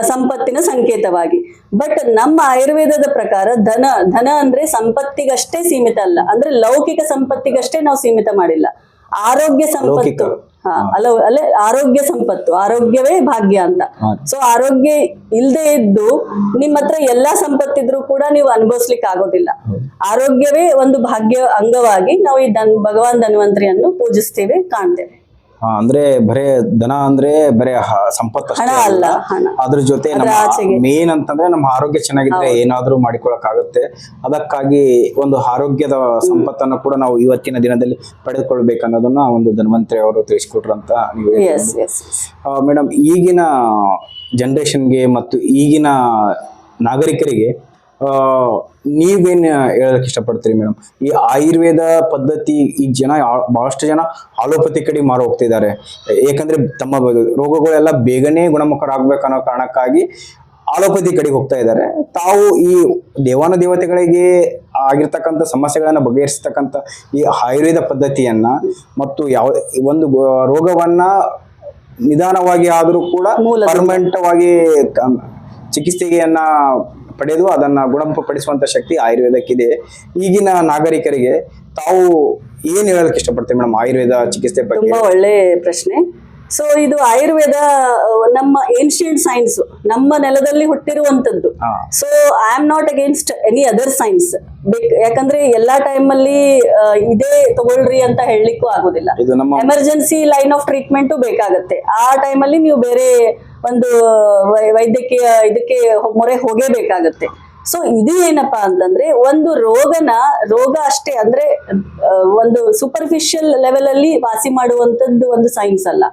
ಸಂಪತ್ತಿನ ಸಂಕೇತವಾಗಿ. ಬಟ್ ನಮ್ಮ ಆಯುರ್ವೇದದ ಪ್ರಕಾರ ಧನ ಅಂದ್ರೆ ಸಂಪತ್ತಿಗಷ್ಟೇ ಸೀಮಿತ ಅಲ್ಲ, ಅಂದ್ರೆ ಲೌಕಿಕ ಸಂಪತ್ತಿಗಷ್ಟೇ ನಾವು ಸೀಮಿತ ಮಾಡಿಲ್ಲ. ಆರೋಗ್ಯ ಸಂಪತ್ತು, ಆರೋಗ್ಯ ಸಂಪತ್ತು, ಆರೋಗ್ಯವೇ ಭಾಗ್ಯ ಅಂತ. ಸೊ ಆರೋಗ್ಯ ಇಲ್ಲದೆ ಇದ್ದು ನಿಮ್ಮ ಹತ್ರ ಎಲ್ಲಾ ಸಂಪತ್ತಿದ್ರು ಕೂಡ ನೀವು ಅನುಭವಿಸ್ಲಿಕ್ಕೆ ಆಗೋದಿಲ್ಲ. ಆರೋಗ್ಯವೇ ಒಂದು ಭಾಗ್ಯ ಅಂಗವಾಗಿ ನಾವು ಈ ಭಗವಾನ್ ಧನ್ವಂತರಿಯನ್ನು ಪೂಜಿಸ್ತೇವೆ, ಕಾಣ್ತೇವೆ. ಅಂದ್ರೆ ಬರೇ ದನ ಅಂದ್ರೆ ಬರೇ ಸಂಪತ್ತು ಅಲ್ಲ, ಅದ್ರ ಜೊತೆ ಮೇನ್ ಅಂತಂದ್ರೆ ನಮ್ಮ ಆರೋಗ್ಯ ಚೆನ್ನಾಗಿದ್ರೆ ಏನಾದ್ರೂ ಮಾಡಿಕೊಳಕ್ ಆಗುತ್ತೆ. ಅದಕ್ಕಾಗಿ ಒಂದು ಆರೋಗ್ಯದ ಸಂಪತ್ತನ್ನು ಕೂಡ ನಾವು ಇವತ್ತಿನ ದಿನದಲ್ಲಿ ಪಡೆದುಕೊಳ್ಬೇಕನ್ನೋದನ್ನ ಒಂದು ಧನ್ವಂತರಿ ಅವರು ತಿಳಿಸ್ಕೊಟ್ರಂತ ನೀವು. ಮೇಡಮ್, ಈಗಿನ ಜನರೇಷನ್ಗೆ ಮತ್ತು ಈಗಿನ ನಾಗರಿಕರಿಗೆ ನೀವೇನ್ ಹೇಳಕ್ ಇಷ್ಟಪಡ್ತೀರಿ ಮೇಡಮ್? ಈ ಆಯುರ್ವೇದ ಪದ್ಧತಿ ಈ ಬಹಳಷ್ಟು ಜನ ಆಲೋಪತಿ ಕಡೆ ಮಾರು ಹೋಗ್ತಿದ್ದಾರೆ. ಏಕೆಂದ್ರೆ ತಮ್ಮ ರೋಗಗಳೆಲ್ಲ ಬೇಗನೆ ಗುಣಮುಖರಾಗಬೇಕನ್ನೋ ಕಾರಣಕ್ಕಾಗಿ ಆಲೋಪತಿ ಕಡೆಗೆ ಹೋಗ್ತಾ ಇದ್ದಾರೆ. ತಾವು ಈ ದೇವಾನುದೇವತೆಗಳಿಗೆ ಆಗಿರ್ತಕ್ಕಂಥ ಸಮಸ್ಯೆಗಳನ್ನ ಬಗೆಹರಿಸ್ತಕ್ಕಂಥ ಈ ಆಯುರ್ವೇದ ಪದ್ಧತಿಯನ್ನ ಮತ್ತು ಒಂದು ರೋಗವನ್ನ ನಿಧಾನವಾಗಿ ಆದರೂ ಕೂಡ ಪರ್ಮನೆಂಟ್ವಾಗಿ ಚಿಕಿತ್ಸೆಯನ್ನ ಪಡೆದು ಅದನ್ನ ಗುಣಪಡಿಸುವಂತ ಶಕ್ತಿ ಆಯುರ್ವೇದಕ್ಕಿದೆ. ಈಗಿನ ನಾಗರಿಕರಿಗೆ ತಾವು ಏನ್ ಹೇಳಕ್ ಇಷ್ಟಪಡ್ತೀವಿ ಮೇಡಮ್ ಆಯುರ್ವೇದ ಚಿಕಿತ್ಸೆ ಬಗ್ಗೆ? ತುಂಬಾ ಒಳ್ಳೆ ಪ್ರಶ್ನೆ. ಸೊ ಇದು ಆಯುರ್ವೇದ ನಮ್ಮ ಏನ್ಷಿಯಂಟ್ ಸೈನ್ಸ್, ನಮ್ಮ ನೆಲದಲ್ಲಿ ಹುಟ್ಟಿರುವಂತದ್ದು. So I am not against any other science. ಯಾಕಂದ್ರೆ ಎಲ್ಲಾ ಟೈಮ್ ಅಲ್ಲಿ ಇದೇ ತಗೊಳ್ರಿ ಅಂತ ಹೇಳಲಿಕ್ಕೂ ಆಗುದಿಲ್ಲ. ಎಮರ್ಜೆನ್ಸಿ ಲೈನ್ ಆಫ್ ಟ್ರೀಟ್ಮೆಂಟ್ ಬೇಕಾಗತ್ತೆ. ಆ ಟೈಮಲ್ಲಿ ನೀವು ಬೇರೆ ಒಂದು ವೈದ್ಯಕೀಯ ಇದಕ್ಕೆ ಮೊರೆ ಹೋಗೇಬೇಕಾಗತ್ತೆ. ಸೊ ಇದು ಏನಪ್ಪಾ ಅಂತಂದ್ರೆ ಒಂದು ರೋಗ ಅಷ್ಟೇ ಅಂದ್ರೆ ಒಂದು ಸೂಪರ್ಫಿಷಿಯಲ್ ಲೆವೆಲ್ ಅಲ್ಲಿ ವಾಸಿ ಮಾಡುವಂತದ್ದು ಒಂದು ಸೈನ್ಸ್ ಅಲ್ಲ.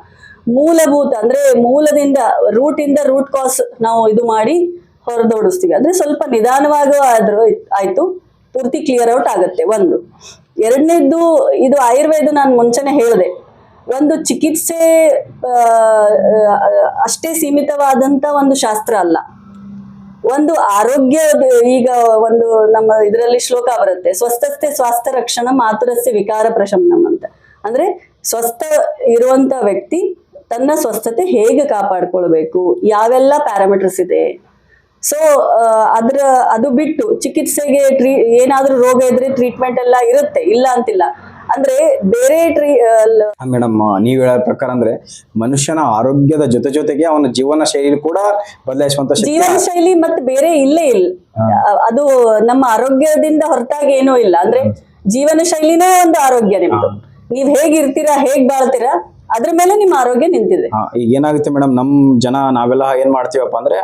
ಮೂಲಭೂತ ಅಂದ್ರೆ ಮೂಲದಿಂದ ರೂಟ್ ಕಾಸ್ ನಾವು ಇದು ಮಾಡಿ ಹೊರದೋಡಿಸ್ತೀವಿ. ಅಂದ್ರೆ ಸ್ವಲ್ಪ ನಿಧಾನವಾಗಿ ಆದ್ರೂ ಆಯ್ತು, ಪೂರ್ತಿ ಕ್ಲಿಯರ್ ಔಟ್ ಆಗುತ್ತೆ. ಒಂದು ಎರಡನೇದ್ದು, ಇದು ಆಯುರ್ವೇದ ನಾನು ಮುಂಚೆನೆ ಹೇಳಿದೆ, ಒಂದು ಚಿಕಿತ್ಸೆ ಅಷ್ಟೇ ಸೀಮಿತವಾದಂತ ಒಂದು ಶಾಸ್ತ್ರ ಅಲ್ಲ. ಒಂದು ಆರೋಗ್ಯ, ಈಗ ಒಂದು ನಮ್ಮ ಇದರಲ್ಲಿ ಶ್ಲೋಕ ಬರುತ್ತೆ, ಸ್ವಸ್ಥತೆ ಸ್ವಾಸ್ಥ್ಯ ರಕ್ಷಣ ಮಾತುರಸ್ಯ ವಿಕಾರ ಪ್ರಶಮನಂ ಅಂತ. ಅಂದ್ರೆ ಸ್ವಸ್ಥ ಇರುವಂತ ವ್ಯಕ್ತಿ ತನ್ನ ಸ್ವಸ್ಥತೆ ಹೇಗೆ ಕಾಪಾಡ್ಕೊಳ್ಬೇಕು, ಯಾವೆಲ್ಲ ಪ್ಯಾರಾಮೀಟರ್ಸ್ ಇದೆ. ಸೊ ಅದು ಬಿಟ್ಟು ಚಿಕಿತ್ಸೆಗೆ ಏನಾದ್ರೂ ರೋಗ ಇದ್ರೆ ಟ್ರೀಟ್ಮೆಂಟ್ ಎಲ್ಲ ಇರುತ್ತೆ, ಇಲ್ಲ ಅಂತಿಲ್ಲ. ಅಂದ್ರೆ ಬೇರೆ ಮೇಡಮ್ ನೀವ್ ಹೇಳೋ ಪ್ರಕಾರ ಅಂದ್ರೆ ಮನುಷ್ಯನ ಆರೋಗ್ಯದ ಜೊತೆಗೆ ಅವನ ಜೀವನ ಶೈಲಿ ಕೂಡ ಬದಲಾಯಿಸುವಂತ ಜೀವನ ಶೈಲಿ ಮತ್ತೆ ಬೇರೆ ಇಲ್ಲೇ ಇಲ್ಲ. ಅದು ನಮ್ಮ ಆರೋಗ್ಯದಿಂದ ಹೊರತಾಗಿ ಏನೂ ಇಲ್ಲ. ಅಂದ್ರೆ ಜೀವನ ಶೈಲಿನೇ ಒಂದು ಆರೋಗ್ಯ. ನಿಮ್ದು ನೀವ್ ಹೇಗಿರ್ತೀರಾ, ಹೇಗ್ ಬಾಳ್ತೀರಾ, ಅದ್ರ ಮೇಲೆ ನಿಮ್ಮ ಆರೋಗ್ಯ ನಿಂತಿದೆ. ಈಗ ಏನಾಗುತ್ತೆ ಮೇಡಮ್, ನಾವೆಲ್ಲ ಏನ್ ಮಾಡ್ತೀವಪ್ಪ ಅಂದ್ರೆ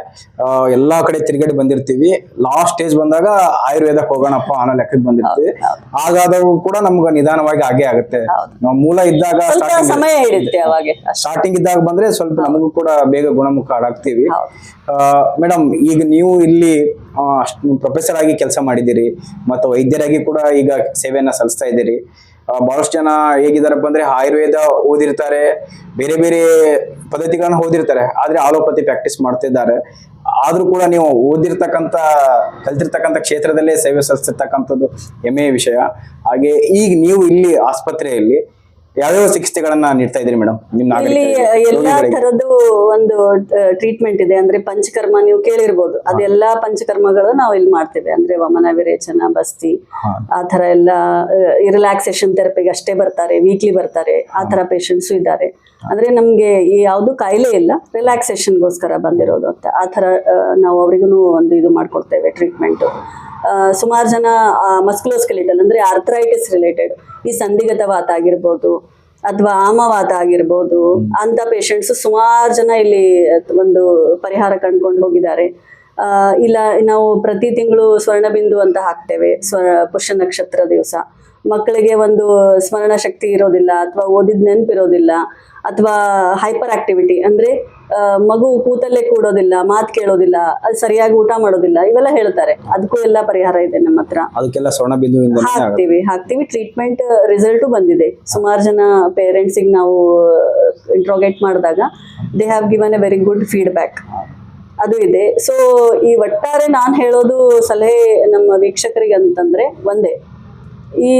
ಎಲ್ಲಾ ಕಡೆ ತಿರುಗಡೆ ಬಂದಿರ್ತೀವಿ. ಲಾಸ್ಟ್ ಸ್ಟೇಜ್ ಬಂದಾಗ ಆಯುರ್ವೇದಕ್ಕೆ ಹೋಗೋಣಪ್ಪ ಅನ್ನೋ ಲೆಕ್ಕಕ್ಕೆ ಬಂದಿರ್ತೀವಿ. ಹಾಗಾದರೂ ಕೂಡ ನಮ್ಗೆ ನಿಧಾನವಾಗಿ ಆಗೇ ಆಗುತ್ತೆ. ನಾವು ಮೂಲ ಇದ್ದಾಗ ಸಮಯ ಹಿಡಿಯುತ್ತೆ. ಅವಾಗ ಸ್ಟಾರ್ಟಿಂಗ್ ಇದ್ದಾಗ ಬಂದ್ರೆ ಸ್ವಲ್ಪ ನಮಗೂ ಕೂಡ ಬೇಗ ಗುಣಮುಖ ಆಗ್ತೀವಿ. ಮೇಡಮ್, ಈಗ ನೀವು ಇಲ್ಲಿ ಪ್ರೊಫೆಸರ್ ಆಗಿ ಕೆಲಸ ಮಾಡಿದ್ದೀರಿ ಮತ್ತು ವೈದ್ಯರಾಗಿ ಕೂಡ ಈಗ ಸೇವೆಯನ್ನ ಸಲ್ಲಿಸ್ತಾ ಇದ್ದೀರಿ. ಬಹಳಷ್ಟು ಜನ ಹೇಗಿದಾರಪ್ಪ ಅಂದ್ರೆ ಆಯುರ್ವೇದ ಓದಿರ್ತಾರೆ, ಬೇರೆ ಬೇರೆ ಪದ್ಧತಿಗಳನ್ನ ಓದಿರ್ತಾರೆ, ಆದ್ರೆ ಆಲೋಪತಿ ಪ್ರಾಕ್ಟೀಸ್ ಮಾಡ್ತಿದ್ದಾರೆ. ಆದ್ರೂ ಕೂಡ ನೀವು ಕಲ್ತಿರ್ತಕ್ಕಂಥ ಕ್ಷೇತ್ರದಲ್ಲೇ ಸೇವೆ ಸಲ್ಲಿಸಿರ್ತಕ್ಕಂಥದ್ದು ಹೆಮ್ಮೆಯ ವಿಷಯ. ಹಾಗೆ ಈಗ ನೀವು ಇಲ್ಲಿ ಆಸ್ಪತ್ರೆಯಲ್ಲಿ ಯಾವ್ಯಾವ ಚಿಕಿತ್ಸೆಗಳನ್ನ ನೀಡ್ತಾ ಇದ್ದೀರಿ ಮೇಡಮ್? ಇಲ್ಲಿ ಎಲ್ಲಾ ತರದ್ದು ಒಂದು ಟ್ರೀಟ್ಮೆಂಟ್ ಇದೆ. ಅಂದ್ರೆ ಪಂಚಕರ್ಮ ನೀವು ಕೇಳಿರ್ಬೋದು, ಅದೆಲ್ಲಾ ಪಂಚಕರ್ಮಗಳು ನಾವು ಇಲ್ಲಿ ಮಾಡ್ತೇವೆ. ಅಂದ್ರೆ ವಮನ, ವಿರೇಚನ, ಬಸ್ತಿ, ಆ ತರ ಎಲ್ಲ ರಿಲ್ಯಾಕ್ಸೇಷನ್ ಥೆರಪಿಗೆ ಅಷ್ಟೇ ಬರ್ತಾರೆ, ವೀಕ್ಲಿ ಬರ್ತಾರೆ. ಆ ತರ ಪೇಷಂಟ್ಸು ಇದ್ದಾರೆ. ಅಂದ್ರೆ ನಮ್ಗೆ ಯಾವ್ದು ಕಾಯಿಲೆ ಇಲ್ಲ, ರಿಲ್ಯಾಕ್ಸೇಷನ್ಗೋಸ್ಕರ ಬಂದಿರೋದು ಅಂತ. ಆ ತರ ನಾವು ಅವ್ರಿಗೂ ಒಂದು ಇದು ಮಾಡ್ಕೊಡ್ತೇವೆ ಟ್ರೀಟ್ಮೆಂಟ್. ಸುಮಾರು ಜನ ಮಸ್ಕ್ಯುಲೋಸ್ಕೆಲಿಟಲ್ ಅಂದ್ರೆ ಆರ್ಥರೈಟಿಸ್ ರಿಲೇಟೆಡ್, ಈ ಸಂಧಿಗತ ವಾತ ಆಗಿರ್ಬೋದು ಅಥವಾ ಆಮವಾತ ಆಗಿರ್ಬೋದು, ಅಂತ ಪೇಷಂಟ್ಸ್ ಸುಮಾರು ಜನ ಇಲ್ಲಿ ಒಂದು ಪರಿಹಾರ ಕಂಡುಕೊಂಡು ಹೋಗಿದ್ದಾರೆ. ಇಲ್ಲ ನಾವು ಪ್ರತಿ ತಿಂಗಳು ಸ್ವರ್ಣಬಿಂದು ಅಂತ ಹಾಕ್ತೇವೆ. ಪುಷ್ಯ ನಕ್ಷತ್ರ ದಿವಸ ಮಕ್ಕಳಿಗೆ ಒಂದು ಸ್ಮರಣ ಶಕ್ತಿ ಇರೋದಿಲ್ಲ, ಅಥವಾ ಓದಿದ ನೆನಪಿರೋದಿಲ್ಲ, ಅಥವಾ ಹೈಪರ್ ಆಕ್ಟಿವಿಟಿ ಅಂದ್ರೆ ಮಗು ಕೂತಲ್ಲೇ ಕೂಡೋದಿಲ್ಲ, ಮಾತು ಕೇಳೋದಿಲ್ಲ, ಅದು ಸರಿಯಾಗಿ ಊಟ ಮಾಡೋದಿಲ್ಲ, ಇವೆಲ್ಲ ಹೇಳ್ತಾರೆ. ಅದಕ್ಕೂ ಎಲ್ಲ ಪರಿಹಾರ ಇದೆ ನಮ್ಮ ಹತ್ರ. ಅದಕ್ಕೆಲ್ಲ ಸ್ವರ್ಣಬಿಂದು ಹಾಕ್ತಿವಿ. ಟ್ರೀಟ್ಮೆಂಟ್ ರಿಸಲ್ಟು ಬಂದಿದೆ. ಸುಮಾರು ಜನ ಪೇರೆಂಟ್ಸಿಗೆ ನಾವು ಇಂಟ್ರೋಗೇಟ್ ಮಾಡಿದಾಗ they have given A very good feedback. ಅದು ಇದೆ. ಸೊ ಈ ಒಟ್ಟಾರೆ ನಾನು ಹೇಳೋದು ಸಲಹೆ ನಮ್ಮ ವೀಕ್ಷಕರಿಗೆ ಅಂತಂದ್ರೆ ಒಂದೇ, ಈ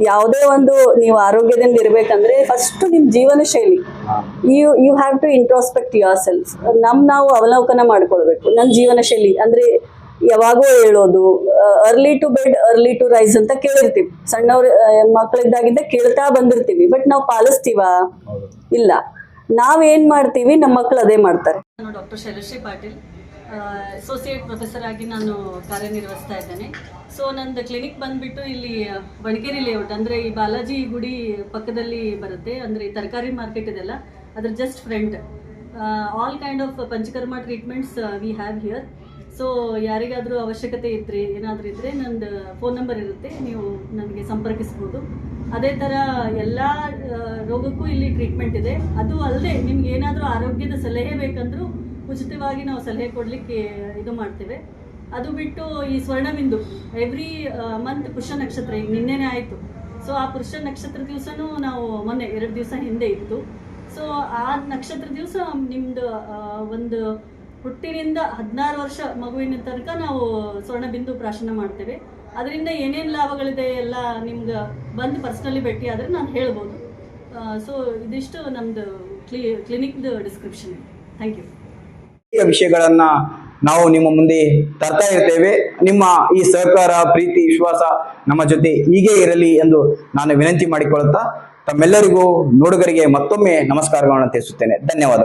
ಯಾವುದೇ ಒಂದು ನೀವು ಆರೋಗ್ಯದಿಂದ ಇರ್ಬೇಕಂದ್ರೆ ಫಸ್ಟ್ ನಿಮ್ ಜೀವನ ಶೈಲಿ, you have to introspect yourself. ನಾವು ಅವಲೋಕನ ಮಾಡ್ಕೊಳ್ಬೇಕು. ನನ್ನ ಜೀವನ ಶೈಲಿ ಅಂದ್ರೆ ಯಾವಾಗೋ ಹೇಳೋದು, early to bed early to rise ಅಂತ ಕೇಳಿರ್ತೀವಿ. ಸಣ್ಣವ್ರ ಮಕ್ಕಳಿದ್ದಾಗಿಂದ ಕೇಳ್ತಾ ಬಂದಿರ್ತೀವಿ. ಬಟ್ ನಾವು ಪಾಲಿಸ್ತೀವಾ? ಇಲ್ಲ. ನಾವೇನ್ ಮಾಡ್ತೀವಿ, ನಮ್ಮ ಮಕ್ಕಳು ಅದೇ ಮಾಡ್ತಾರೆ. ನಾನು doctor Shailashree Patil, associate professor ಆಗಿ ನಾನು ಕಾರ್ಯನಿರ್ವಹಿಸ್ತಾ ಇದ್ದೇನೆ. ಸೊ ನಂದು ಕ್ಲಿನಿಕ್ ಬಂದ್ಬಿಟ್ಟು ಇಲ್ಲಿ ವಣಕೇರಿ ಲೇಔಟ್, ಅಂದರೆ ಈ ಬಾಲಾಜಿ ಗುಡಿ ಪಕ್ಕದಲ್ಲಿ ಬರುತ್ತೆ. ಅಂದರೆ ಈ ತರಕಾರಿ ಮಾರ್ಕೆಟ್ ಇದೆಲ್ಲ, ಅದ್ರ just front. All kind of panchakarma treatments we have here. So ಯಾರಿಗಾದರೂ ಅವಶ್ಯಕತೆ ಇದ್ದರೆ, ಏನಾದರೂ ಇದ್ದರೆ ನಂದು ಫೋನ್ ನಂಬರ್ ಇರುತ್ತೆ, ನೀವು ನನಗೆ ಸಂಪರ್ಕಿಸ್ಬೋದು. ಅದೇ ಥರ ಎಲ್ಲ ರೋಗಕ್ಕೂ ಇಲ್ಲಿ ಟ್ರೀಟ್ಮೆಂಟ್ ಇದೆ. ಅದು ಅಲ್ಲದೆ ನಿಮ್ಗೆ ಏನಾದರೂ ಆರೋಗ್ಯದ ಸಲಹೆ ಬೇಕಂದ್ರೂ ಉಚಿತವಾಗಿ ನಾವು ಸಲಹೆ ಕೊಡಲಿಕ್ಕೆ ಇದು ಮಾಡ್ತೇವೆ. ಅದು ಬಿಟ್ಟು ಈ ಸ್ವರ್ಣಬಿಂದು ಎವ್ರಿ ಮಂತ್ ಪುಷ್ಯ ನಕ್ಷತ್ರ, ಈಗ ನಿನ್ನೆನೇ ಆಯಿತು. ಸೊ ಆ ಪುರುಷ ನಕ್ಷತ್ರ ದಿವಸನೂ ನಾವು ಮೊನ್ನೆ 2 ದಿವಸ ಹಿಂದೆ ಇತ್ತು. ಸೊ ಆ ನಕ್ಷತ್ರ ದಿವಸ ನಿಮ್ದು ಒಂದು ಹುಟ್ಟಿನಿಂದ 16 ವರ್ಷ ಮಗುವಿನ ತನಕ ನಾವು ಸ್ವರ್ಣಬಿಂದು ಪ್ರಾಶನ ಮಾಡ್ತೇವೆ. ಅದರಿಂದ ಏನೇನು ಲಾಭಗಳಿದೆ ಎಲ್ಲ ನಿಮ್ಗೆ ಬಂದು ಪರ್ಸ್ನಲಿ ಭೇಟಿ ಆದರೆ ನಾನು ಹೇಳ್ಬೋದು. ಸೊ ಇದಿಷ್ಟು ನಮ್ಮದು ಕ್ಲಿನಿಕ್ದು ಡಿಸ್ಕ್ರಿಪ್ಷನ್. Thank you. ವಿಷಯಗಳನ್ನ ನಾವು ನಿಮ್ಮ ಮುಂದೆ ತರ್ತಾ ಇರ್ತೇವೆ. ನಿಮ್ಮ ಈ ಸಹಕಾರ, ಪ್ರೀತಿ, ವಿಶ್ವಾಸ ನಮ್ಮ ಜೊತೆ ಹೀಗೆ ಇರಲಿ ಎಂದು ನಾನು ವಿನಂತಿ ಮಾಡಿಕೊಳ್ಳುತ್ತಾ ತಮ್ಮೆಲ್ಲರಿಗೂ ನೋಡುಗರಿಗೆ ಮತ್ತೊಮ್ಮೆ ನಮಸ್ಕಾರಗಳನ್ನು ತಿಳಿಸುತ್ತೇನೆ. ಧನ್ಯವಾದಗಳು.